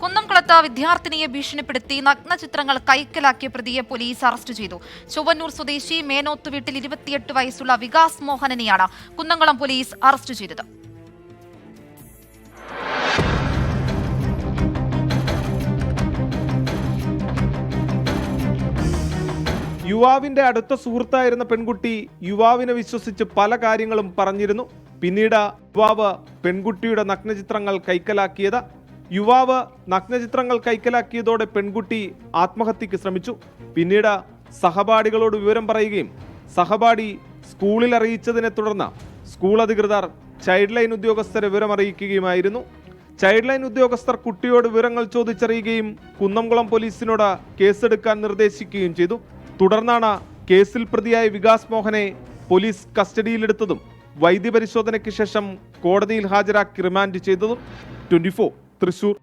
കുന്നംകുളത്ത് വിദ്യാർത്ഥിനിയെ ഭീഷണിപ്പെടുത്തി നഗ്നചിത്രങ്ങൾ കൈക്കലാക്കിയ പ്രതിയെ പോലീസ് അറസ്റ്റ് ചെയ്തു. ചൊവ്വന്നൂർ സ്വദേശി മേനോത്ത് വീട്ടിൽ 28 വയസ്സുള്ള വികാസ് മോഹനനെയാണ് കുന്നംകുളം പോലീസ് അറസ്റ്റ് ചെയ്തത്. യുവാവിന്റെ അടുത്ത സുഹൃത്തായിരുന്ന പെൺകുട്ടി യുവാവിനെ വിശ്വസിച്ച് പല കാര്യങ്ങളും പറഞ്ഞിരുന്നു. പിന്നീട് യുവാവ് പെൺകുട്ടിയുടെ നഗ്നചിത്രങ്ങൾ കൈക്കലാക്കിയത്. യുവാവ് നഗ്നചിത്രങ്ങൾ കൈക്കലാക്കിയതോടെ പെൺകുട്ടി ആത്മഹത്യക്ക് ശ്രമിച്ചു. പിന്നീട് സഹപാഠികളോട് വിവരം പറയുകയും സഹപാഠി സ്കൂളിൽ അറിയിച്ചതിനെ തുടർന്ന് സ്കൂൾ അധികൃതർ ചൈൽഡ് ലൈൻ ഉദ്യോഗസ്ഥരെ വിവരം അറിയിക്കുകയുമായിരുന്നു. ചൈൽഡ് ലൈൻ ഉദ്യോഗസ്ഥർ കുട്ടിയോട് വിവരങ്ങൾ ചോദിച്ചറിയുകയും കുന്നംകുളം പോലീസിനോട് കേസെടുക്കാൻ നിർദ്ദേശിക്കുകയും ചെയ്തു. തുടർന്നാണ് കേസിൽ പ്രതിയായ വികാസ് മോഹനെ പോലീസ് കസ്റ്റഡിയിലെടുത്തതും വൈദ്യപരിശോധനയ്ക്ക് ശേഷം കോടതിയിൽ ഹാജരാക്കി റിമാൻഡ് ചെയ്തതും. 24 തൃശൂർ.